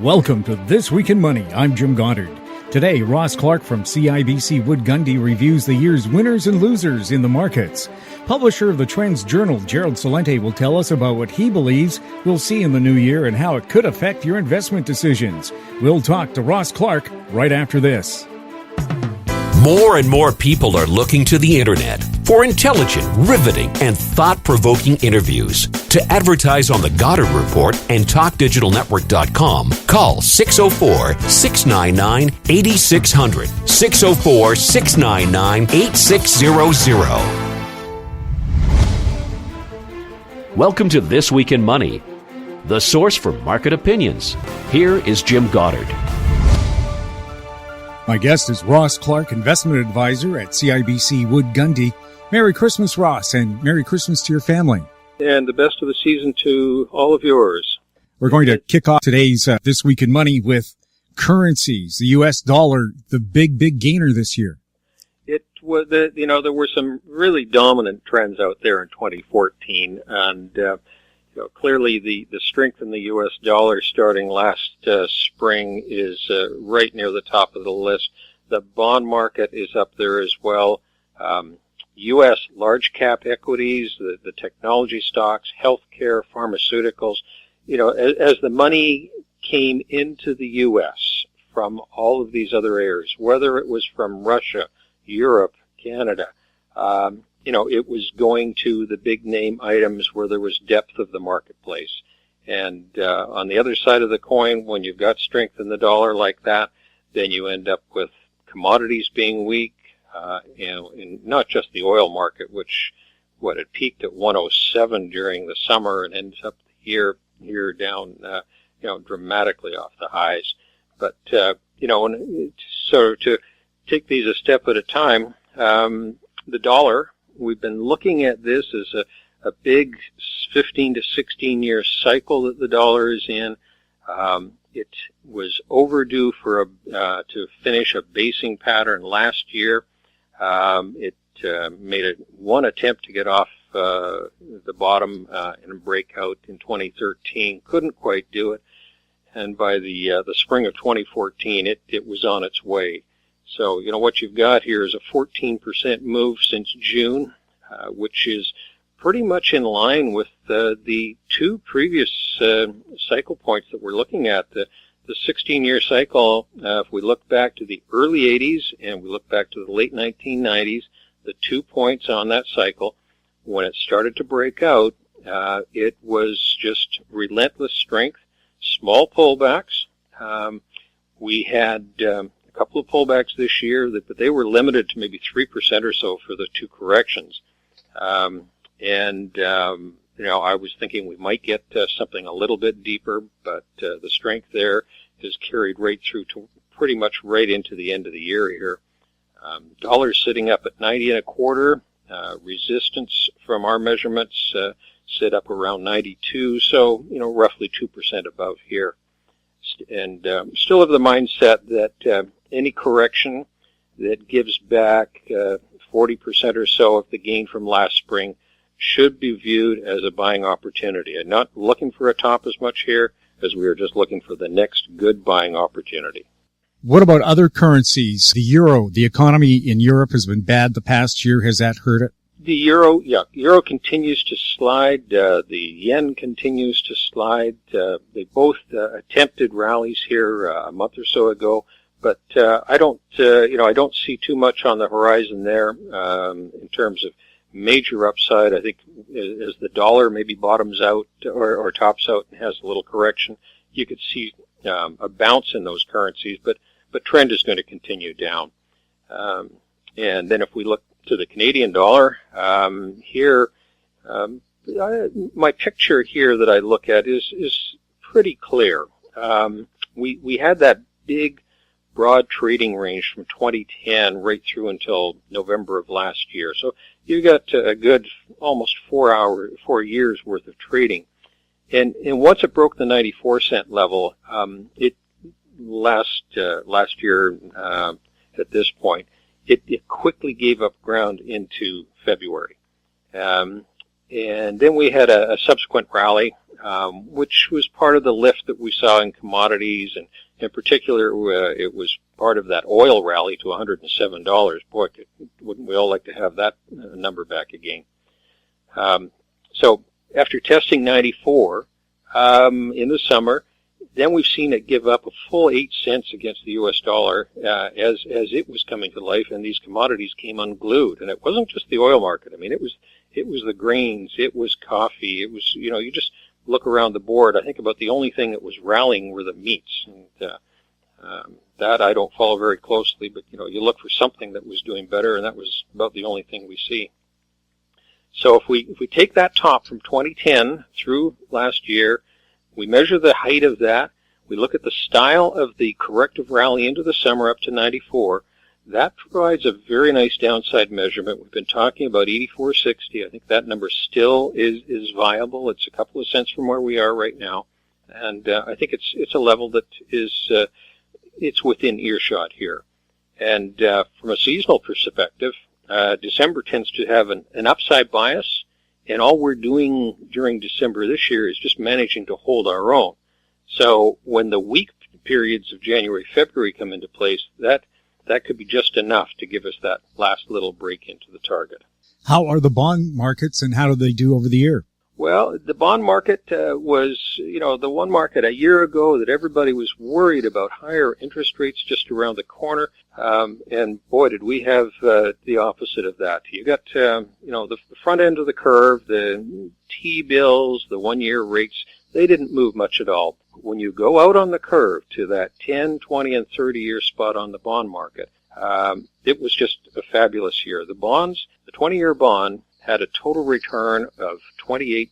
Welcome to This Week in Money. I'm Jim Goddard. Today, Ross Clark from CIBC Wood Gundy reviews the year's winners and losers in the markets. Publisher of the TrendsJournal, Gerald Celente, will tell us about what he believes we'll see in the new year and how it could affect your investment decisions. We'll talk to Ross Clark right after this. More and more people are looking to the internet for intelligent, riveting, and thought-provoking interviews. To advertise on The Goddard Report and TalkDigitalNetwork.com, call 604-699-8600, 604-699-8600. Welcome to This Week in Money, the source for market opinions. Here is Jim Goddard. My guest is Ross Clark, investment advisor at CIBC Wood Gundy. Merry Christmas, Ross, and Merry Christmas to your family. And the best of the season to all of yours. We're going to kick off today's This Week in Money with currencies. The U.S. dollar, the big gainer this year. It was, there were some really dominant trends out there in 2014, and clearly the strength in the U.S. dollar starting last spring is right near the top of the list. The bond market is up there as well. U.S. large cap equities, the technology stocks, healthcare, pharmaceuticals. As the money came into the U.S. from all of these other areas, whether it was from Russia, Europe, Canada, it was going to the big name items where there was depth of the marketplace. And on the other side of the coin, when you've got strength in the dollar like that, then you end up with commodities being weak, and not just the oil market, which had peaked at 107 during the summer and ends up the year down, dramatically off the highs. But so to take these a step at a time, the dollar. We've been looking at this as a big 15 to 16 year cycle that the dollar is in. It was overdue to finish a basing pattern last year. It made one attempt to get off the bottom and break out in 2013. Couldn't quite do it, and by the spring of 2014, it was on its way. So, what you've got here is a 14% move since June, which is pretty much in line with the two previous cycle points that we're looking at. The 16-year cycle, if we look back to the early 80s and we look back to the late 1990s, the 2 points on that cycle, when it started to break out, it was just relentless strength, small pullbacks. We had a couple of pullbacks this year, but they were limited to maybe 3% or so for the two corrections. I was thinking we might get something a little bit deeper, but the strength there is carried right through to pretty much right into the end of the year here. Dollar's sitting up at 90 1/4. Resistance from our measurements sit up around 92, so roughly 2% above here. And still have the mindset that any correction that gives back 40% or so of the gain from last spring should be viewed as a buying opportunity. I'm not looking for a top as much here as we are just looking for the next good buying opportunity. What about other currencies? The euro, the economy in Europe has been bad the past year. Has that hurt it? The euro continues to slide. The yen continues to slide. They both attempted rallies here a month or so ago, but I don't see too much on the horizon there in terms of major upside. I think as the dollar maybe bottoms out or tops out and has a little correction, you could see a bounce in those currencies, but trend is going to continue down. And then if we look to the Canadian dollar, here, my picture here that I look at is pretty clear. We had that big, broad trading range from 2010 right through until November of last year. So you got a good almost 4 years worth of trading. And once it broke the 94 cent level, it last year at this point, it quickly gave up ground into February. And then we had a subsequent rally, which was part of the lift that we saw in commodities, and in particular, it was part of that oil rally to $107. Boy, wouldn't we all like to have that number back again? So after testing 94 in the summer, then we've seen it give up a full 8 cents against the U.S. dollar as it was coming to life, and these commodities came unglued. And it wasn't just the oil market. I mean, it was the grains, it was coffee, it was, you just look around the board. I think about the only thing that was rallying were the meats, and that I don't follow very closely. But you look for something that was doing better, and that was about the only thing we see. So if we take that top from 2010 through last year, we measure the height of that, we look at the style of the corrective rally into the summer up to 94, that provides a very nice downside measurement. We've been talking about 84.60. I think that number still is viable. It's a couple of cents from where we are right now, and I think it's a level that is it's within earshot here. And from a seasonal perspective, December tends to have an upside bias, and all we're doing during December this year is just managing to hold our own. So when the weak periods of January, February come into place, that could be just enough to give us that last little break into the target. How are the bond markets, and how do they do over the year? Well, the bond market was, the one market a year ago that everybody was worried about higher interest rates just around the corner. And boy, did we have the opposite of that. You got, the front end of the curve, the T-bills, the one-year rates, they didn't move much at all. When you go out on the curve to that 10, 20, and 30-year spot on the bond market, it was just a fabulous year. The 20-year bond had a total return of 28%,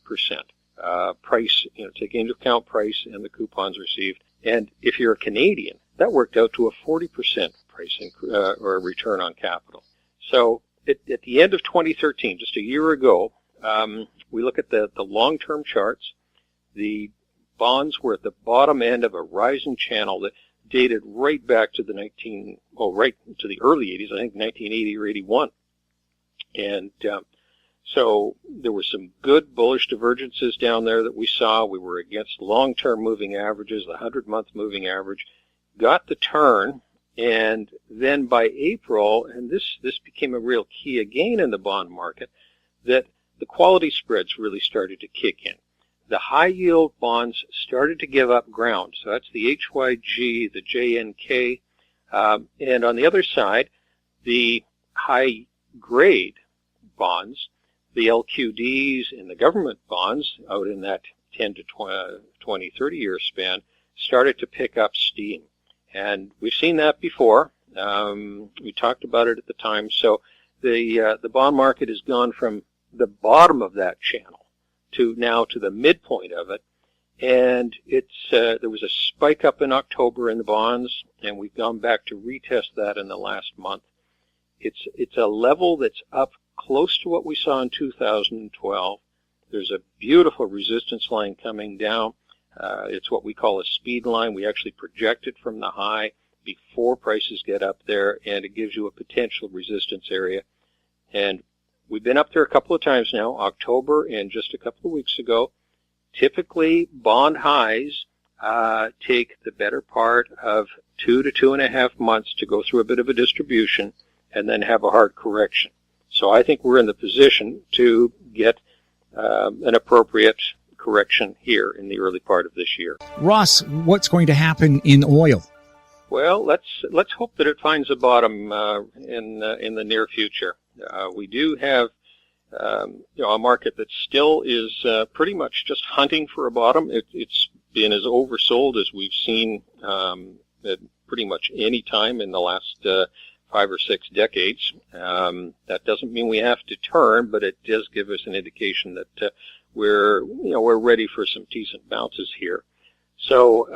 price, taking into account price and the coupons received. And if you're a Canadian, that worked out to a 40% pricing or return on capital. So at the end of 2013, just a year ago, we look at the long-term charts. The bonds were at the bottom end of a rising channel that dated right back to right to the early 80s, I think 1980 or 81. And so there were some good bullish divergences down there that we saw. We were against long-term moving averages, the 100-month moving average, got the turn, and then by April, and this became a real key again in the bond market, that the quality spreads really started to kick in. The high-yield bonds started to give up ground. So that's the HYG, the JNK, and on the other side, the high-grade bonds, the LQDs and the government bonds out in that 10 to 20, 30-year span started to pick up steam. And we've seen that before. We talked about it at the time. So the bond market has gone from the bottom of that channel to now to the midpoint of it. And there was a spike up in October in the bonds, and we've gone back to retest that in the last month. It's a level that's up close to what we saw in 2012. There's a beautiful resistance line coming down. It's what we call a speed line. We actually project it from the high before prices get up there, and it gives you a potential resistance area. And we've been up there a couple of times now, October and just a couple of weeks ago. Typically, bond highs take the better part of 2 to 2.5 months to go through a bit of a distribution and then have a hard correction. So I think we're in the position to get an appropriate correction here in the early part of this year. Ross, what's going to happen in oil? Well, let's hope that it finds a bottom in the near future. We do have a market that still is pretty much just hunting for a bottom. It's been as oversold as we've seen at pretty much any time in the last 5 or 6 decades. That doesn't mean we have to turn, but it does give us an indication that we're ready for some decent bounces here. So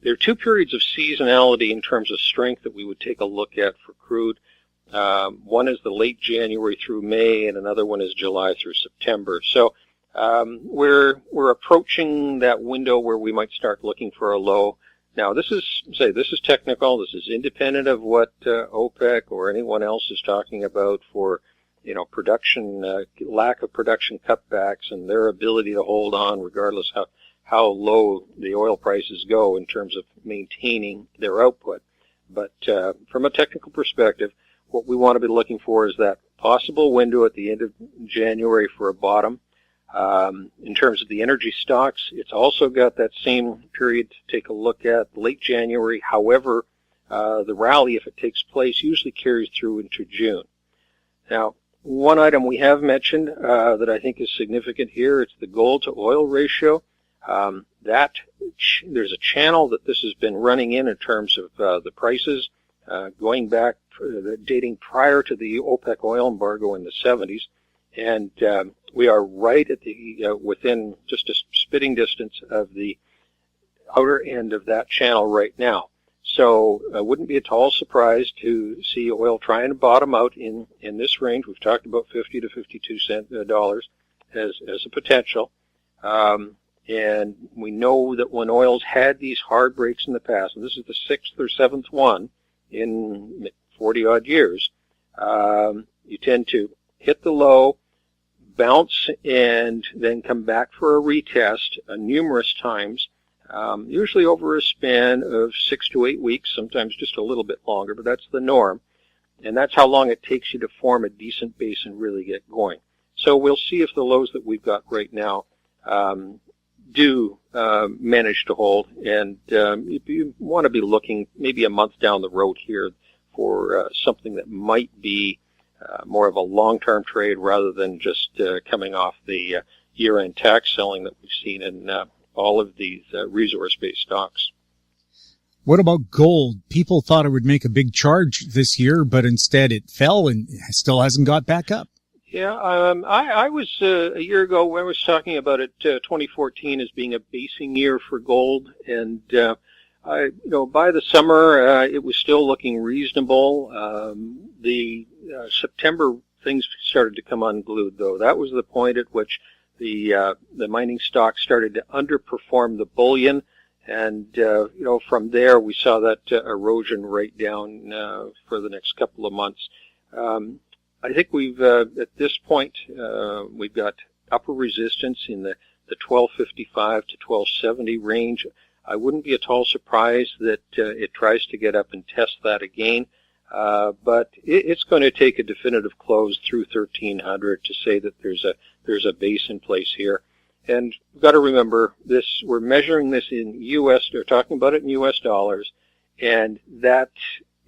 there are 2 periods of seasonality in terms of strength that we would take a look at for crude. One is the late January through May, and another one is July through September. So we're approaching that window where we might start looking for a low. Now, this is technical. This is independent of what OPEC or anyone else is talking about for production, lack of production cutbacks and their ability to hold on regardless how low the oil prices go in terms of maintaining their output. But from a technical perspective, what we want to be looking for is that possible window at the end of January for a bottom. In terms of the energy stocks, it's also got that same period to take a look at, late January. However, the rally, if it takes place, usually carries through into June. Now, one item we have mentioned that I think is significant here, it's the gold to oil ratio. There's a channel that this has been running in terms of the prices going back, dating prior to the OPEC oil embargo in the 70s. And we are right at the within just a spitting distance of the outer end of that channel right now. So it wouldn't be at all surprised to see oil trying to bottom out in this range. We've talked about 50 to 52 dollars as a potential. And we know that when oil's had these hard breaks in the past, and this is the sixth or seventh one in 40-odd years, you tend to hit the low, bounce, and then come back for a retest numerous times, usually over a span of 6 to 8 weeks, sometimes just a little bit longer, but that's the norm. And that's how long it takes you to form a decent base and really get going. So we'll see if the lows that we've got right now do manage to hold. And you want to be looking maybe a month down the road here for something that might be more of a long-term trade rather than just coming off the year-end tax selling that we've seen in all of these resource-based stocks. What about gold? People thought it would make a big charge this year, but instead it fell and still hasn't got back up. Yeah, I was a year ago when I was talking about it, 2014 as being a basing year for gold, and by the summer it was still looking reasonable. The September things started to come unglued, though. That was the point at which the mining stocks started to underperform the bullion, and from there we saw that erosion right down for the next couple of months. I think we've at this point we've got upper resistance in the 1255 to 1270 range. I wouldn't be at all surprised that it tries to get up and test that again, but it's going to take a definitive close through 1300 to say that there's a base in place here. And we've got to remember this: we're measuring this in U.S. They're talking about it in U.S. dollars, and that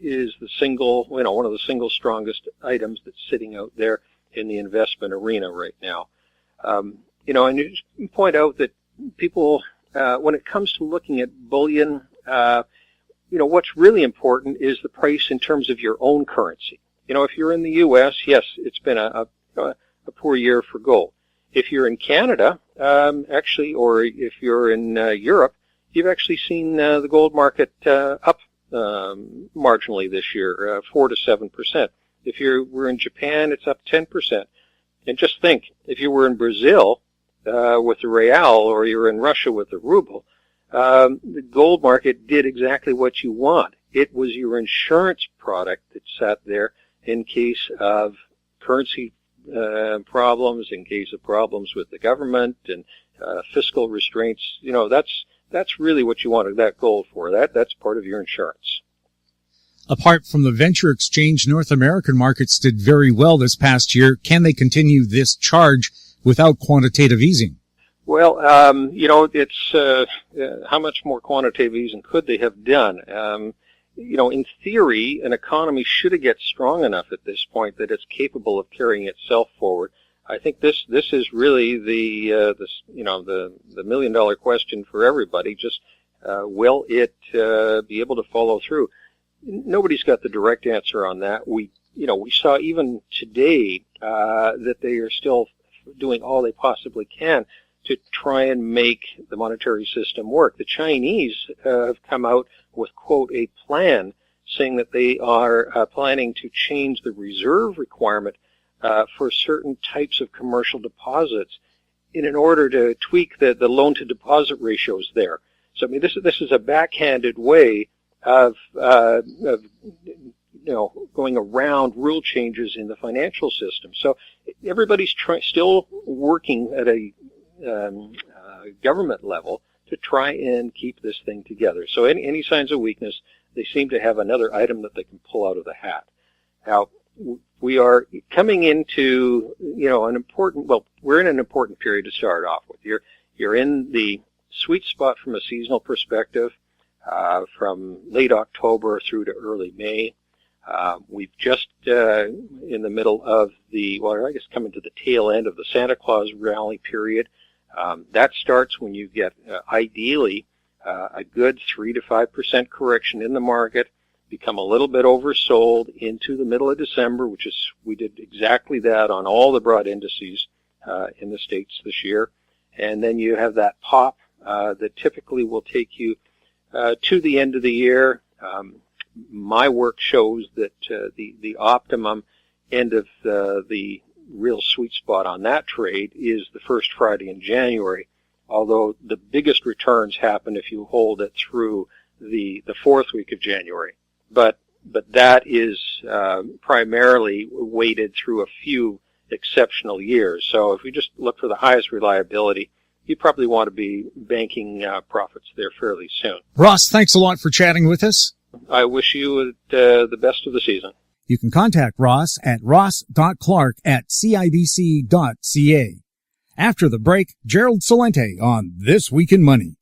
is the single, one of the single strongest items that's sitting out there in the investment arena right now. And you point out that people, when it comes to looking at bullion, what's really important is the price in terms of your own currency. If you're in the U.S., yes, it's been a poor year for gold. If you're in Canada, or if you're in Europe, you've actually seen the gold market up marginally this year, 4 to 7%. If we're in Japan, it's up 10%. And just think, if you were in Brazil with the real, or you're in Russia with the ruble, the gold market did exactly what you want. It was your insurance product that sat there in case of currency problems, in case of problems with the government and fiscal restraints. That's really what you wanted that gold for. That's part of your insurance. Apart from the venture exchange, North American markets did very well this past year. Can they continue this charge without quantitative easing? Well, it's how much more quantitative easing could they have done? In theory, an economy should get strong enough at this point that it's capable of carrying itself forward. I think this is really the $1 million question for everybody. Just will it be able to follow through? Nobody's got the direct answer on that. We saw even today that they are still doing all they possibly can to try and make the monetary system work. The Chinese have come out with, quote, a plan saying that they are planning to change the reserve requirement for certain types of commercial deposits in order to tweak the loan-to-deposit ratios there. So, I mean, this is a backhanded way of going around rule changes in the financial system. So everybody's still working at a government level to try and keep this thing together. So any signs of weakness, they seem to have another item that they can pull out of the hat. Now, we are coming into, we're in an important period to start off with. You're in the sweet spot from a seasonal perspective, from late October through to early May. We've just in the middle of coming to the tail end of the Santa Claus rally period. That starts when you get, ideally, a good 3 to 5% correction in the market, become a little bit oversold into the middle of December, we did exactly that on all the broad indices in the States this year. And then you have that pop that typically will take you to the end of the year. My work shows that the optimum end of the real sweet spot on that trade is the first Friday in January, although the biggest returns happen if you hold it through the fourth week of January. But that is primarily weighted through a few exceptional years. So if we just look for the highest reliability, you probably want to be banking profits there fairly soon. Ross, thanks a lot for chatting with us. I wish you the best of the season. You can contact Ross at ross.clark@cibc.ca. After the break, Gerald Celente on This Week in Money.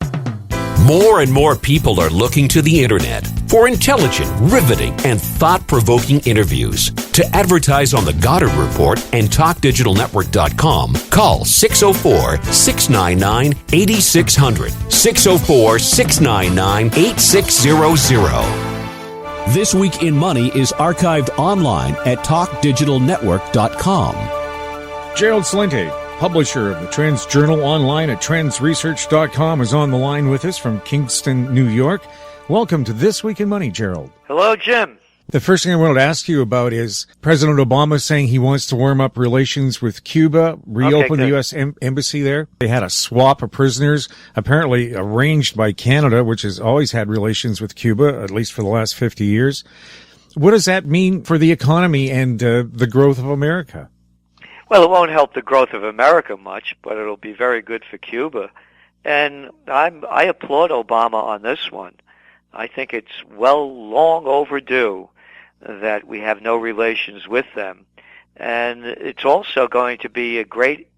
More and more people are looking to the internet for intelligent, riveting, and thought-provoking interviews. To advertise on the Goddard Report and TalkDigitalNetwork.com, call 604-699-8600, 604-699-8600. This Week in Money is archived online at TalkDigitalNetwork.com. Gerald Celente, publisher of the TrendsJournal online at TrendsResearch.com, is on the line with us from Kingston, New York. Welcome to This Week in Money, Gerald. Hello, Jim. The first thing I wanted to ask you about is President Obama saying he wants to warm up relations with Cuba, reopen the U.S. embassy there. They had a swap of prisoners, apparently arranged by Canada, which has always had relations with Cuba, at least for the last 50 years. What does that mean for the economy and the growth of America? Well, it won't help the growth of America much, but it'll be very good for Cuba. And I applaud Obama on this one. I think it's long overdue that we have no relations with them. And it's also going to be a great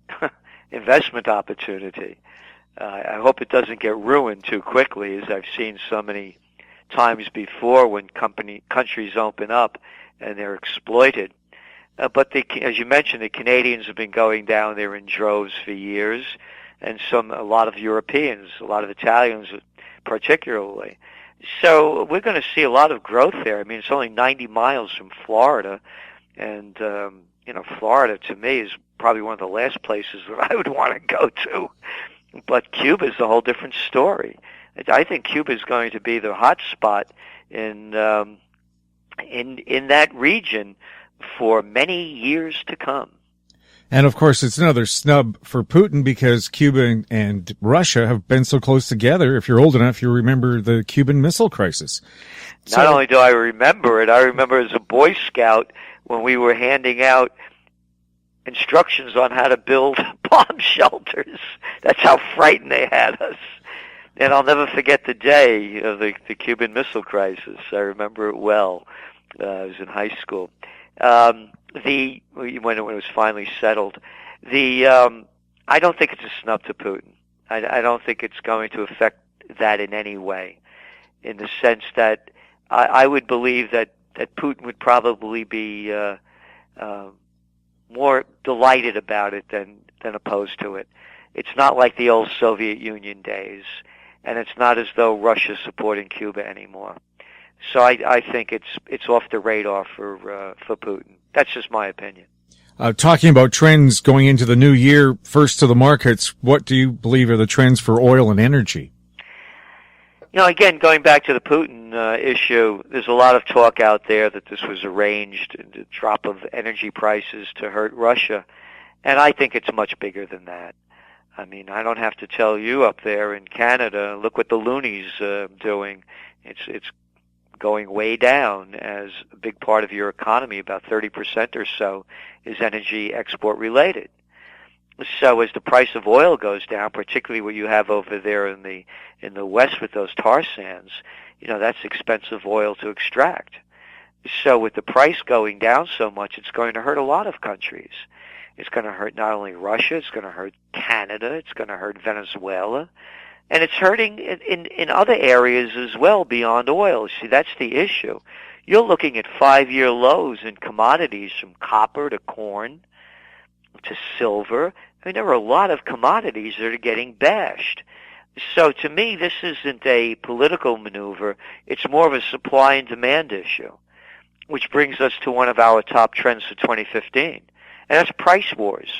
investment opportunity. I hope it doesn't get ruined too quickly, as I've seen so many times before when countries open up and they're exploited. But as you mentioned, the Canadians have been going down there in droves for years, and a lot of Europeans, a lot of Italians particularly. So we're going to see a lot of growth there. I mean, it's only 90 miles from Florida, and Florida to me is probably one of the last places that I would want to go to. But Cuba is a whole different story. I think Cuba is going to be the hot spot in that region for many years to come. And, of course, it's another snub for Putin because Cuba and Russia have been so close together. If you're old enough, you remember the Cuban Missile Crisis. Not only do I remember it, I remember as a Boy Scout when we were handing out instructions on how to build bomb shelters. That's how frightened they had us. And I'll never forget the day of the Cuban Missile Crisis. I remember it well. I was in high school. When it was finally settled, I don't think it's a snub to Putin. I don't think it's going to affect that in any way, in the sense that I would believe that Putin would probably be more delighted about it than opposed to it. It's not like the old Soviet Union days, and it's not as though Russia's supporting Cuba anymore. So I think it's off the radar for Putin. That's just my opinion. Talking about trends going into the new year, first to the markets, what do you believe are the trends for oil and energy? Again, going back to the Putin issue, there's a lot of talk out there that this was arranged, the drop of energy prices to hurt Russia. And I think it's much bigger than that. I mean, I don't have to tell you up there in Canada, look what the loonies doing. It's going way down, as a big part of your economy, about 30% or so, is energy export related. So as the price of oil goes down, particularly what you have over there in the west with those tar sands, that's expensive oil to extract. So with the price going down so much, it's going to hurt a lot of countries. It's going to hurt not only Russia, it's going to hurt Canada, it's going to hurt Venezuela, and it's hurting in other areas as well beyond oil. See, that's the issue. You're looking at 5-year lows in commodities from copper to corn to silver. I mean, there are a lot of commodities that are getting bashed. So to me, this isn't a political maneuver. It's more of a supply and demand issue, which brings us to one of our top trends for 2015, and that's price wars.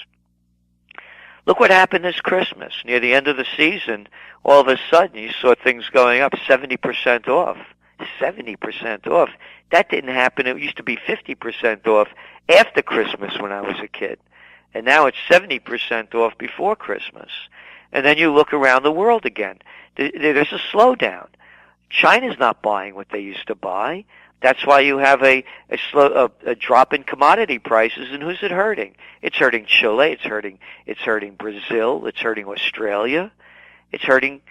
Look what happened this Christmas. Near the end of the season, all of a sudden you saw things going up 70% off. 70% off. That didn't happen. It used to be 50% off after Christmas when I was a kid. And now it's 70% off before Christmas. And then you look around the world again. There's a slowdown. China's not buying what they used to buy. That's why you have a drop in commodity prices. And who's it hurting? It's hurting Chile. It's hurting Brazil. It's hurting Australia. It's hurting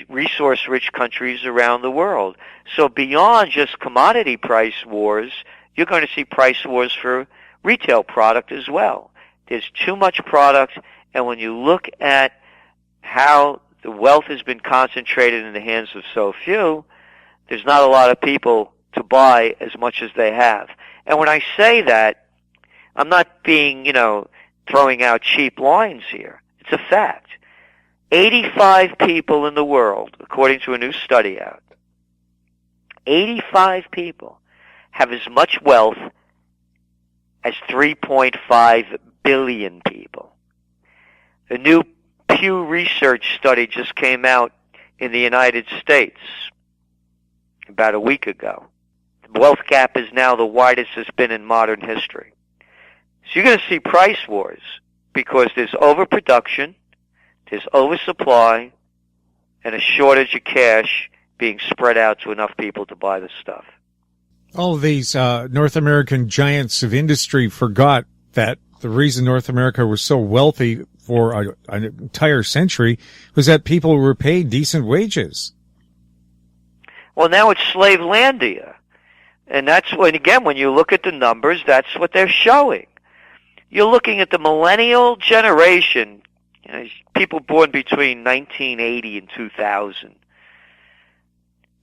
resource-rich countries around the world. So beyond just commodity price wars, you're going to see price wars for retail product as well. There's too much product, and when you look at how the wealth has been concentrated in the hands of so few, there's not a lot of people to buy as much as they have. And when I say that, I'm not being, throwing out cheap lines here. It's a fact. 85 people in the world, according to a new study out, 85 people have as much wealth as 3.5 billion people. A new Pew Research study just came out in the United States about a week ago. The wealth gap is now the widest it's been in modern history. So you're going to see price wars because there's overproduction, there's oversupply, and a shortage of cash being spread out to enough people to buy the stuff. All of these North American giants of industry forgot that the reason North America was so wealthy for an entire century was that people were paid decent wages. Well, now it's Slavelandia. And that's when, again, when you look at the numbers, that's what they're showing. You're looking at the millennial generation, people born between 1980 and 2000.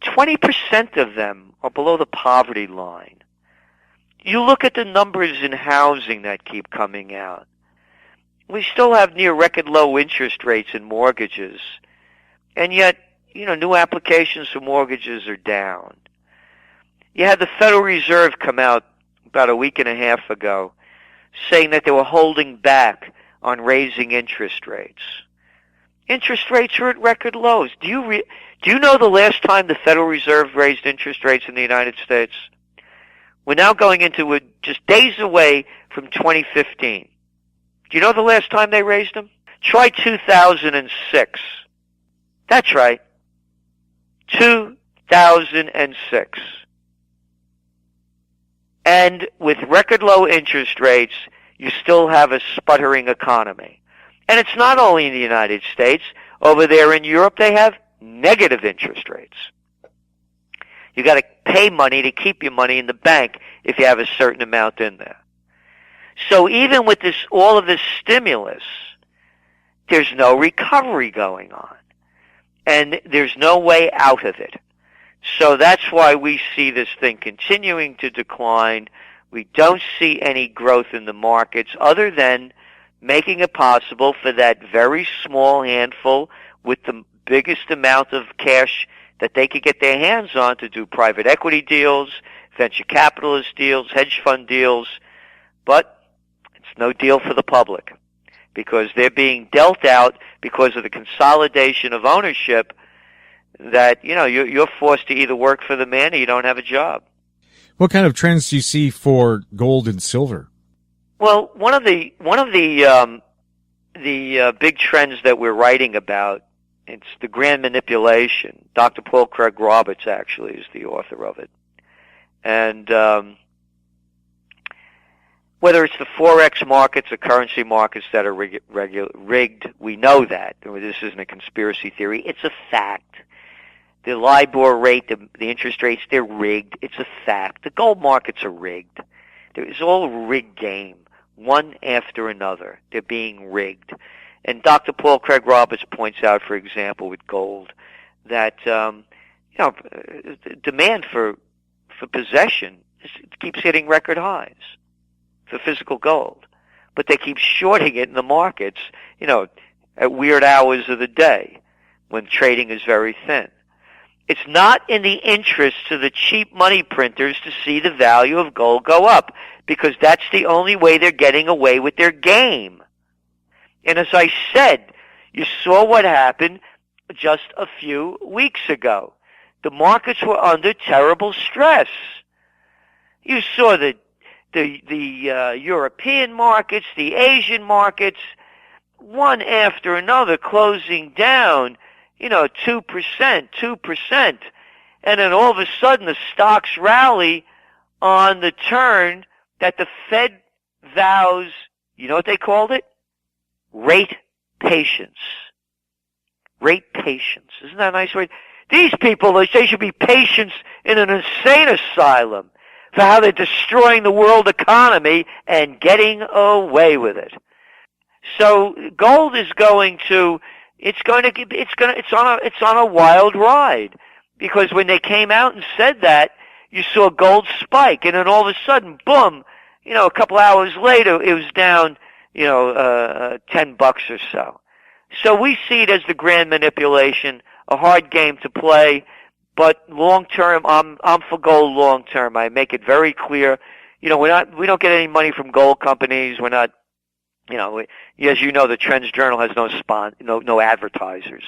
20% of them are below the poverty line. You look at the numbers in housing that keep coming out. We still have near record low interest rates in mortgages. And yet, new applications for mortgages are down. You had the Federal Reserve come out about a week and a half ago saying that they were holding back on raising interest rates. Interest rates are at record lows. Do you know the last time the Federal Reserve raised interest rates in the United States? We're now going into just days away from 2015. Do you know the last time they raised them? Try 2006. That's right. 2006. And with record low interest rates, you still have a sputtering economy. And it's not only in the United States. Over there in Europe, they have negative interest rates. You got to pay money to keep your money in the bank if you have a certain amount in there. So even with all of this stimulus, there's no recovery going on. And there's no way out of it. So that's why we see this thing continuing to decline. We don't see any growth in the markets other than making it possible for that very small handful with the biggest amount of cash that they could get their hands on to do private equity deals, venture capitalist deals, hedge fund deals. But it's no deal for the public because they're being dealt out because of the consolidation of ownership that, you're forced to either work for the man or you don't have a job. What kind of trends do you see for gold and silver? Well, one of the big trends that we're writing about It's The Grand Manipulation. Dr. Paul Craig Roberts actually is the author of it. And whether it's the Forex markets or currency markets that are rigged, we know that. This isn't a conspiracy theory. It's a fact. The LIBOR rate, the interest rates, they're rigged. It's a fact. The gold markets are rigged. It's all a rigged game, one after another. They're being rigged. And Dr. Paul Craig Roberts points out, for example, with gold, that demand for possession keeps hitting record highs for physical gold, but they keep shorting it in the markets, at weird hours of the day when trading is very thin. It's not in the interests of the cheap money printers to see the value of gold go up, because that's the only way they're getting away with their game. And as I said, you saw what happened just a few weeks ago. The markets were under terrible stress. You saw the European markets, the Asian markets, one after another closing down, 2%. And then all of a sudden the stocks rally on the turn that the Fed vows, you know what they called it? Rate patience. Rate patience. Isn't that a nice word? These people, they should be patients in an insane asylum for how they're destroying the world economy and getting away with it. So gold is it's on a wild ride, because when they came out and said that, you saw gold spike, and then all of a sudden, boom, a couple hours later, it was down, $10 or so. So we see it as the grand manipulation, a hard game to play, but long term, I'm for gold long term. I make it very clear. We don't get any money from gold companies. We're not, as you know, the TrendsJournal has no advertisers.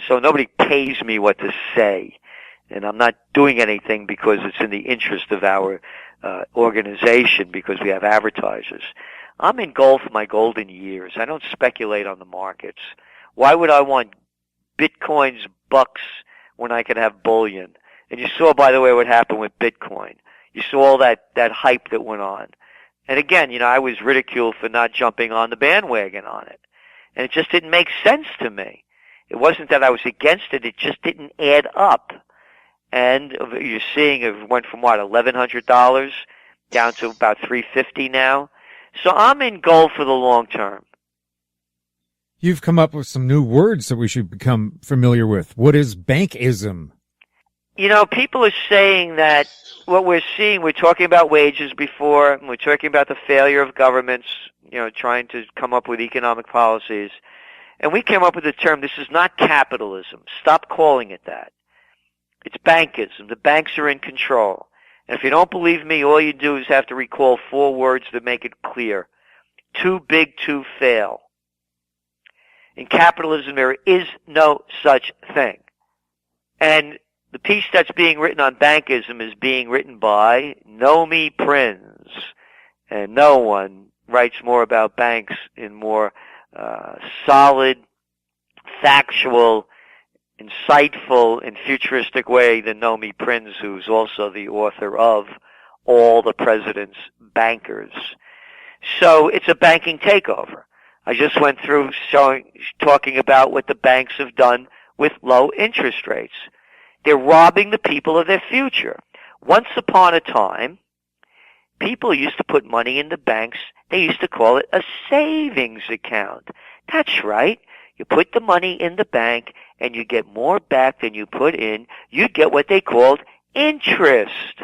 So nobody pays me what to say. And I'm not doing anything because it's in the interest of our organization, because we have advertisers. I'm in gold for my golden years. I don't speculate on the markets. Why would I want Bitcoin's bucks when I could have bullion? And you saw, by the way, what happened with Bitcoin. You saw all that hype that went on. And again, I was ridiculed for not jumping on the bandwagon on it. And it just didn't make sense to me. It wasn't that I was against it. It just didn't add up. And you're seeing it went from $1,100 down to about $350 now. So I'm in gold for the long term. You've come up with some new words that we should become familiar with. What is bankism? People are saying that what we're seeing, we're talking about wages before, and we're talking about the failure of governments, trying to come up with economic policies. And we came up with the term, this is not capitalism. Stop calling it that. It's bankism. The banks are in control. And if you don't believe me, all you do is have to recall 4 words that make it clear. Too big to fail. In capitalism, there is no such thing. And the piece that's being written on bankism is being written by Nomi Prinz. And no one writes more about banks in more solid, factual, insightful, and futuristic way than Nomi Prinz, who's also the author of All the President's Bankers. So it's a banking takeover. I just went through talking about what the banks have done with low interest rates. They're robbing the people of their future. Once upon a time, people used to put money in the banks. They used to call it a savings account. That's right. You put the money in the bank and you get more back than you put in. You get what they called interest.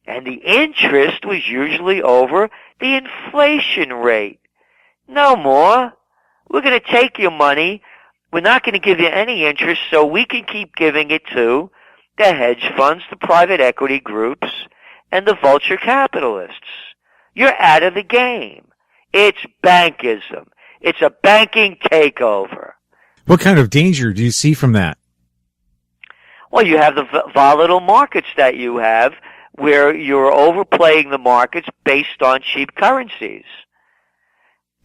And the interest was usually over the inflation rate. No more. We're going to take your money. We're not going to give you any interest, so we can keep giving it to the hedge funds, the private equity groups, and the vulture capitalists. You're out of the game. It's bankism. It's a banking takeover. What kind of danger do you see from that? Well, you have the volatile markets that you have, where you're overplaying the markets based on cheap currencies.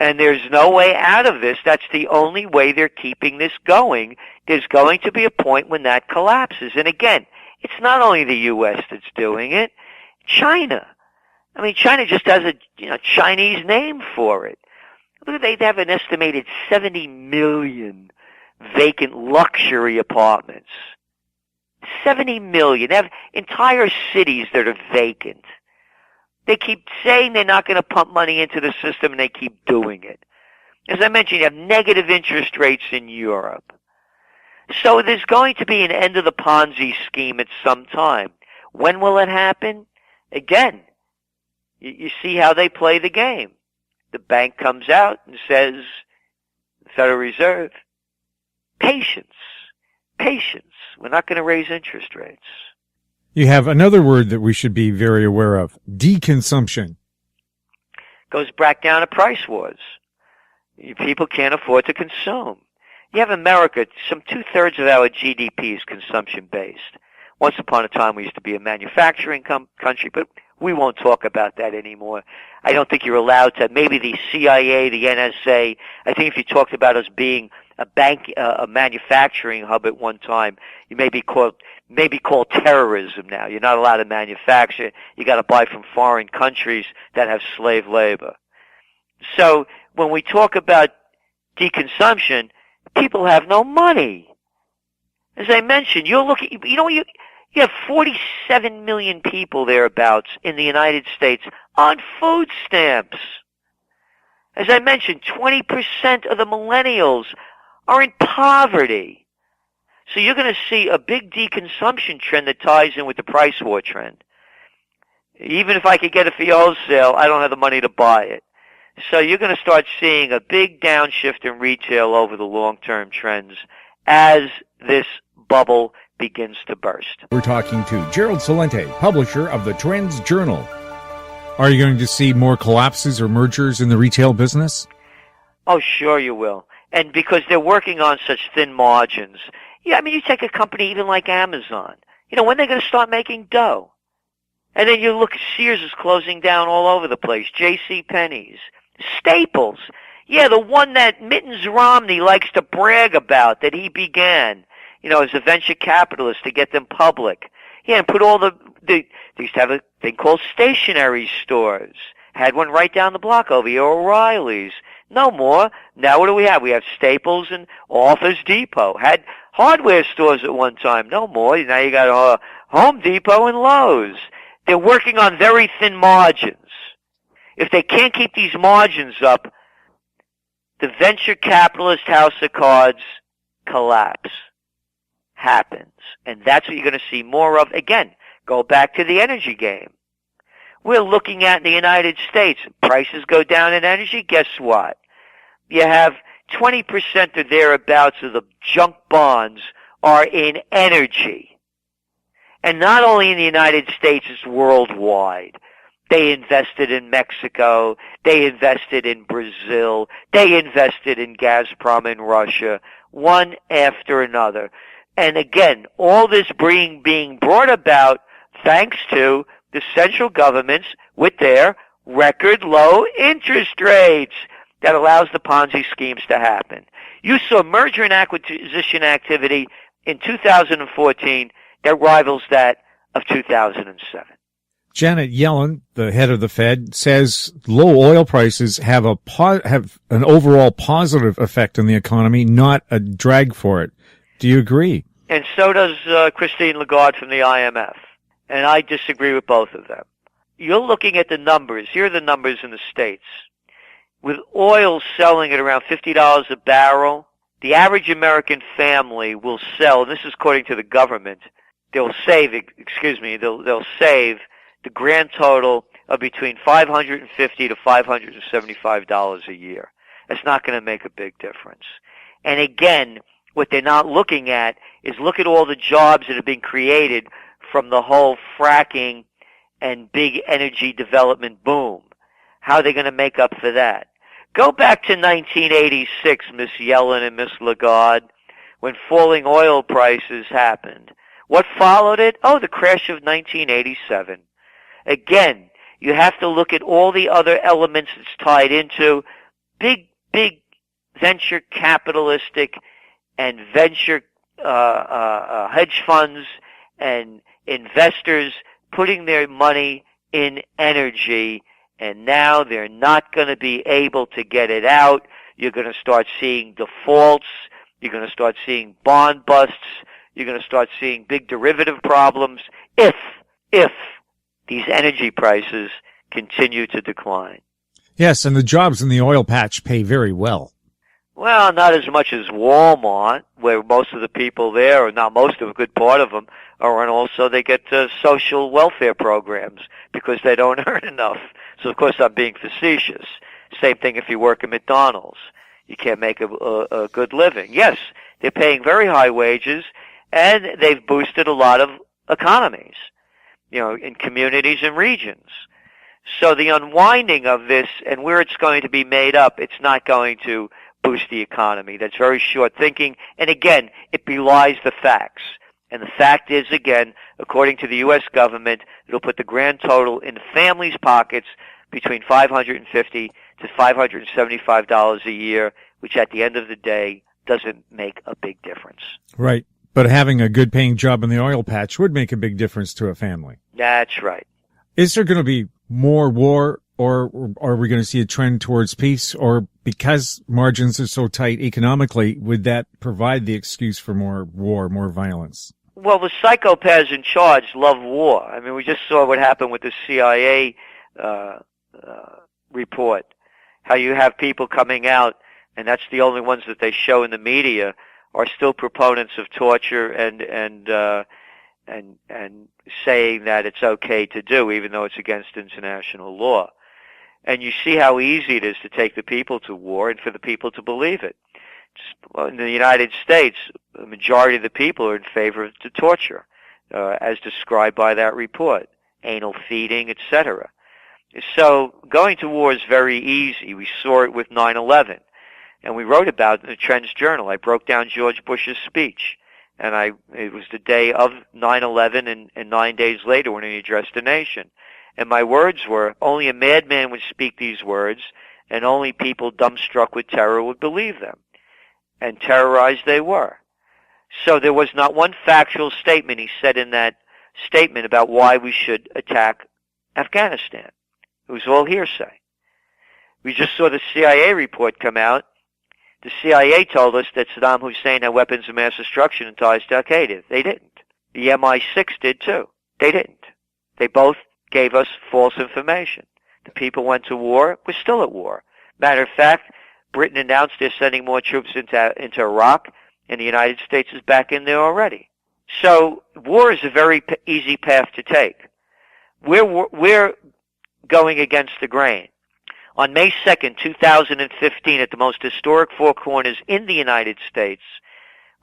And there's no way out of this. That's the only way they're keeping this going. There's going to be a point when that collapses. And again, it's not only the U.S. that's doing it. China. I mean, China just has a Chinese name for it. They have an estimated 70 million vacant luxury apartments. 70 million. They have entire cities that are vacant. They keep saying they're not going to pump money into the system, and they keep doing it. As I mentioned, you have negative interest rates in Europe. So there's going to be an end of the Ponzi scheme at some time. When will it happen? Again, you see how they play the game. The bank comes out and says, Federal Reserve, patience. We're not going to raise interest rates. You have another word that we should be very aware of, deconsumption. Goes back down to price wars. People can't afford to consume. You have America, some 2/3 of our GDP is consumption-based. Once upon a time, we used to be a manufacturing country, but we won't talk about that anymore. I don't think you're allowed to. Maybe the CIA, the NSA, I think if you talked about us being a manufacturing hub at one time, you may be called terrorism now. You're not allowed to manufacture. You got to buy from foreign countries that have slave labor. So when we talk about deconsumption, people have no money. As I mentioned, you have 47 million people thereabouts in the United States on food stamps. As I mentioned, 20% of the millennials are in poverty. So you're going to see a big deconsumption trend that ties in with the price war trend. Even if I could get it for wholesale, I don't have the money to buy it. So you're going to start seeing a big downshift in retail over the long-term trends as this bubble begins to burst. We're talking to Gerald Celente, publisher of the Trends Journal. Are you going to see more collapses or mergers in the retail business? Oh, sure you will. And because they're working on such thin margins. Yeah, I mean, you take a company even like Amazon. When are they going to start making dough? And then you look, Sears is closing down all over the place. J.C. Penney's. Staples. Yeah, the one that Mittens Romney likes to brag about, that he began, as a venture capitalist to get them public. Yeah, and put all they used to have a thing called stationery stores. Had one right down the block over here, O'Reilly's. No more. Now what do we have? We have Staples and Office Depot. Had hardware stores at one time. No more. Now you got Home Depot and Lowe's. They're working on very thin margins. If they can't keep these margins up, the venture capitalist house of cards collapse. Happens. And that's what you're going to see more of. Again, go back to the energy game. We're looking at in the United States, prices go down in energy, guess what? You have 20% or thereabouts of the junk bonds are in energy. And not only in the United States, it's worldwide. They invested in Mexico. They invested in Brazil. They invested in Gazprom in Russia, one after another. And again, all this being brought about thanks to the central governments with their record low interest rates that allows the Ponzi schemes to happen. You saw merger and acquisition activity in 2014 that rivals that of 2007. Janet Yellen, the head of the Fed, says low oil prices have an overall positive effect on the economy, not a drag for it. Do you agree? And so does Christine Lagarde from the IMF. And I disagree with both of them. You're looking at the numbers. Here are the numbers in the States. With oil selling at around $50 a barrel, the average American family will sell, and this is according to the government, they'll save the grand total of between $550 to $575 a year. That's not going to make a big difference. And again, what they're not looking at is look at all the jobs that have been created from the whole fracking and big energy development boom. How are they going to make up for that? Go back to 1986, Miss Yellen and Miss Lagarde, when falling oil prices happened. What followed it? Oh, the crash of 1987. Again, you have to look at all the other elements it's tied into. big venture capitalistic and venture hedge funds and investors putting their money in energy, and now they're not going to be able to get it out. You're going to start seeing defaults. You're going to start seeing bond busts. You're going to start seeing big derivative problems if these energy prices continue to decline. Yes, and the jobs in the oil patch pay very well. Well, not as much as Walmart, where most of the people there, or not most of a good part of them, are, and also they get social welfare programs because they don't earn enough. So, of course, I'm being facetious. Same thing if you work at McDonald's. You can't make a good living. Yes, they're paying very high wages, and they've boosted a lot of economies, in communities and regions. So the unwinding of this and where it's going to be made up, it's not going to boost the economy. That's very short thinking. And again, it belies the facts. And the fact is, again, according to the U.S. government, it'll put the grand total in the families' pockets between $550 to $575 a year, which at the end of the day doesn't make a big difference. Right. But having a good paying job in the oil patch would make a big difference to a family. That's right. Is there going to be more war, or are we going to see a trend towards peace? Or because margins are so tight economically, would that provide the excuse for more war, more violence? Well, the psychopaths in charge love war. I mean, we just saw what happened with the CIA report, how you have people coming out, and that's the only ones that they show in the media, are still proponents of torture and saying that it's okay to do, even though it's against international law. And you see how easy it is to take the people to war and for the people to believe it. In the United States, the majority of the people are in favor of the torture, as described by that report, anal feeding, etc. So going to war is very easy. We saw it with 9/11, and we wrote about it in the TrendsJournal. I broke down George Bush's speech, and it was the day of 9/11 and 9 days later when he addressed the nation. And my words were, only a madman would speak these words, and only people dumbstruck with terror would believe them. And terrorized they were. So there was not one factual statement he said in that statement about why we should attack Afghanistan. It was all hearsay. We just saw the CIA report come out. The CIA told us that Saddam Hussein had weapons of mass destruction and ties to Al-Qaeda. They didn't. The MI6 did too. They didn't. They both gave us false information. The people went to war. We're still at war. Matter of fact, Britain announced they're sending more troops into Iraq, and the United States is back in there already. So war is a very easy path to take. We're going against the grain. On May 2nd, 2015, at the most historic Four Corners in the United States,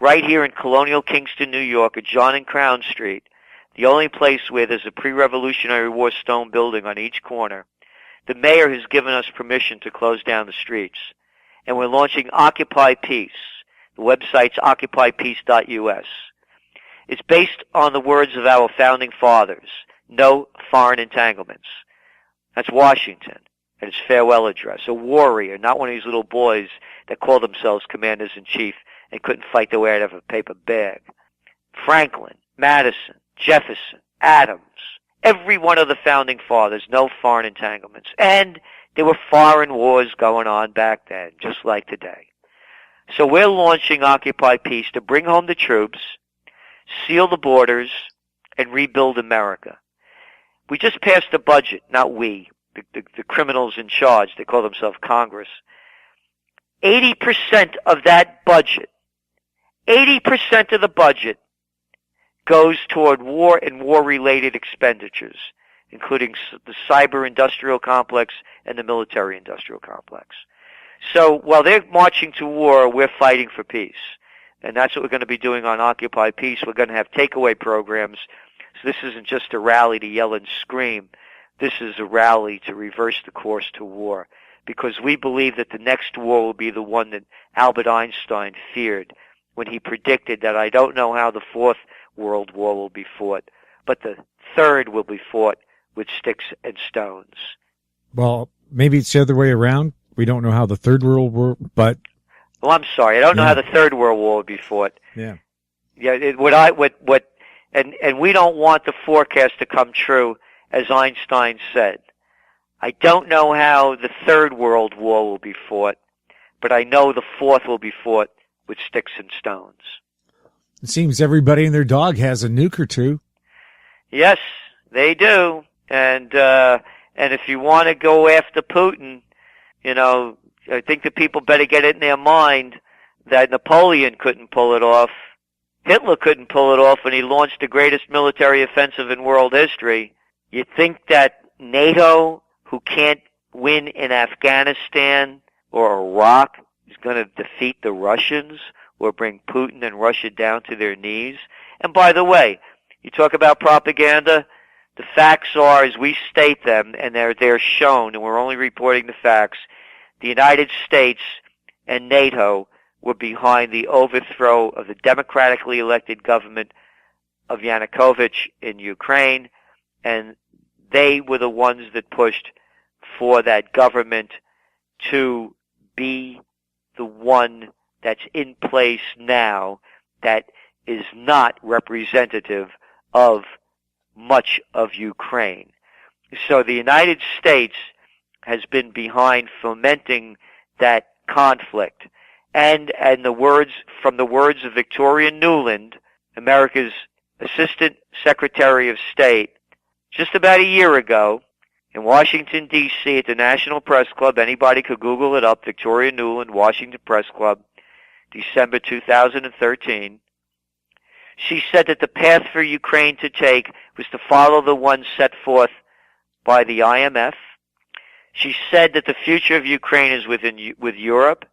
right here in colonial Kingston, New York, at John and Crown Street, the only place where there's a pre-Revolutionary War stone building on each corner, the mayor has given us permission to close down the streets. And we're launching Occupy Peace. The website's occupypeace.us. It's based on the words of our founding fathers, no foreign entanglements. That's Washington at his farewell address, a warrior, not one of these little boys that call themselves commanders-in-chief and couldn't fight their way out of a paper bag. Franklin, Madison, Jefferson, Adams, every one of the founding fathers, no foreign entanglements. And there were foreign wars going on back then, just like today. So we're launching Occupy Peace to bring home the troops, seal the borders, and rebuild America. We just passed a budget, not we, the criminals in charge, they call themselves Congress. 80% of that budget, 80% of the budget goes toward war and war-related expenditures, including the cyber-industrial complex and the military-industrial complex. So while they're marching to war, we're fighting for peace. And that's what we're going to be doing on Occupy Peace. We're going to have takeaway programs. So this isn't just a rally to yell and scream. This is a rally to reverse the course to war. Because we believe that the next war will be the one that Albert Einstein feared when he predicted that I don't know how the Fourth World War will be fought, but the third will be fought with sticks and stones. Well, maybe it's the other way around. We don't know how the Third World War, but... Well, I'm sorry. I don't know how the Third World War would be fought. Yeah. Yeah, and we don't want the forecast to come true, as Einstein said. I don't know how the Third World War will be fought, but I know the Fourth will be fought with sticks and stones. It seems everybody and their dog has a nuke or two. Yes, they do. And if you want to go after Putin, I think the people better get it in their mind that Napoleon couldn't pull it off. Hitler couldn't pull it off when he launched the greatest military offensive in world history. You think that NATO, who can't win in Afghanistan or Iraq, is going to defeat the Russians or bring Putin and Russia down to their knees? And by the way, you talk about propaganda, the facts are as we state them, and they're shown, and we're only reporting the facts. The United States and NATO were behind the overthrow of the democratically elected government of Yanukovych in Ukraine, and they were the ones that pushed for that government to be the one that's in place now that is not representative of much of Ukraine. So the United States has been behind fomenting that conflict. And from the words of Victoria Nuland, America's Assistant Secretary of State, just about a year ago, in Washington, D.C., at the National Press Club, anybody could Google it up, Victoria Nuland, Washington Press Club, December 2013, she said that the path for Ukraine to take was to follow the one set forth by the IMF. She said that the future of Ukraine is with Europe,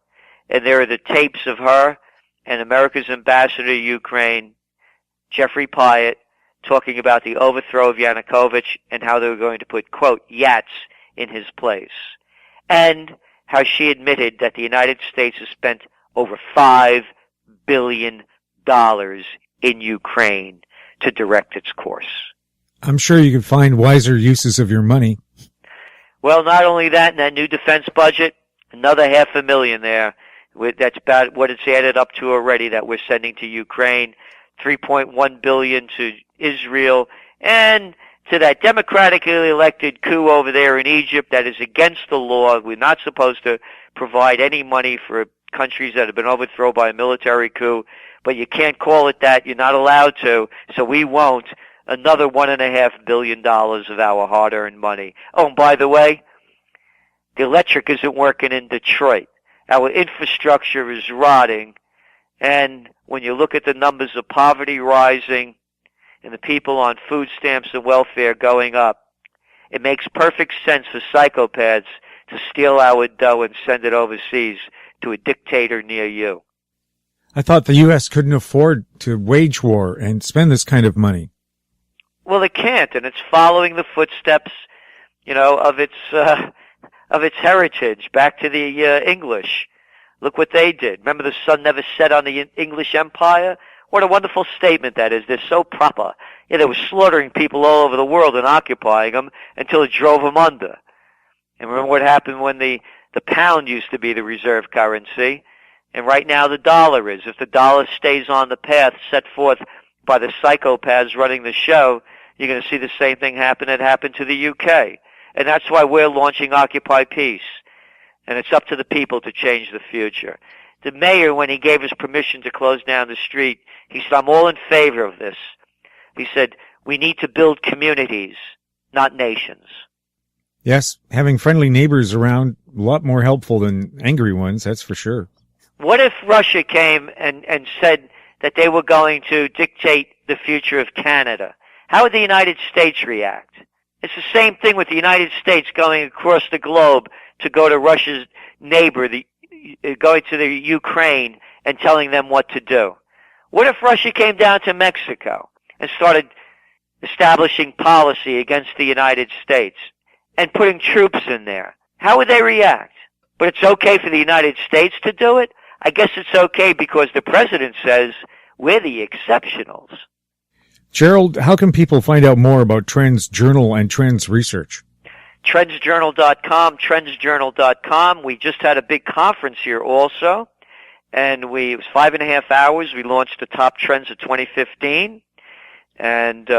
and there are the tapes of her and America's ambassador to Ukraine, Jeffrey Pyatt, talking about the overthrow of Yanukovych and how they were going to put, quote, Yats in his place. And how she admitted that the United States has spent over $5 billion in Ukraine to direct its course. I'm sure you could find wiser uses of your money. Well, not only that, in that new defense budget, another $500,000 there. That's about what it's added up to already that we're sending to Ukraine, $3.1 billion to Israel, and to that democratically elected coup over there in Egypt that is against the law. We're not supposed to provide any money for countries that have been overthrown by a military coup, but you can't call it that. You're not allowed to, so we won't. Another $1.5 billion of our hard-earned money. Oh, and by the way, the electric isn't working in Detroit. Our infrastructure is rotting, and when you look at the numbers of poverty rising and the people on food stamps and welfare going up, it makes perfect sense for psychopaths to steal our dough and send it overseas to a dictator near you. I thought the U.S. couldn't afford to wage war and spend this kind of money. Well, it can't, and it's following the footsteps, of its heritage back to the English. Look what they did. Remember, the sun never set on the English Empire? What a wonderful statement that is. They're so proper. Yeah, they were slaughtering people all over the world and occupying them until it drove them under. And remember what happened when the pound used to be the reserve currency, and right now the dollar is. If the dollar stays on the path set forth by the psychopaths running the show, you're going to see the same thing happen that happened to the UK. And that's why we're launching Occupy Peace. And it's up to the people to change the future. The mayor, when he gave us permission to close down the street, he said, I'm all in favor of this. He said, we need to build communities, not nations. Yes, having friendly neighbors around, a lot more helpful than angry ones, that's for sure. What if Russia came and said that they were going to dictate the future of Canada? How would the United States react? It's the same thing with the United States going across the globe to go to Russia's neighbor, going to the Ukraine and telling them what to do. What if Russia came down to Mexico and started establishing policy against the United States and putting troops in there? How would they react? But it's okay for the United States to do it? I guess it's okay because the president says we're the exceptionals. Gerald, how can people find out more about Trends Journal and Trends Research? TrendsJournal.com, TrendsJournal.com. We just had a big conference here also, and it was 5.5 hours. We launched the top trends of 2015, and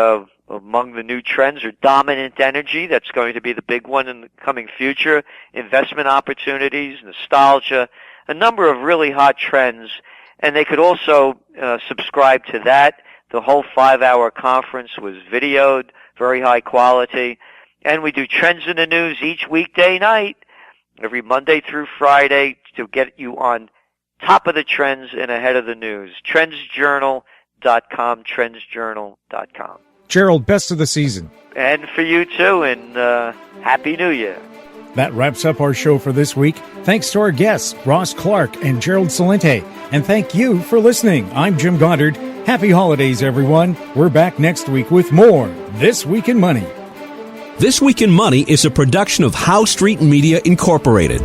among the new trends are dominant energy. That's going to be the big one in the coming future. Investment opportunities, nostalgia, a number of really hot trends. And they could also subscribe to that. The whole 5-hour conference was videoed, very high quality. And we do Trends in the News each weekday night, every Monday through Friday, to get you on top of the trends and ahead of the news. TrendsJournal.com, TrendsJournal.com. Gerald, best of the season. And for you too, and Happy New Year. That wraps up our show for this week. Thanks to our guests, Ross Clark and Gerald Celente. And thank you for listening. I'm Jim Goddard. Happy holidays, everyone. We're back next week with more This Week in Money. This Week in Money is a production of Howe Street Media Incorporated.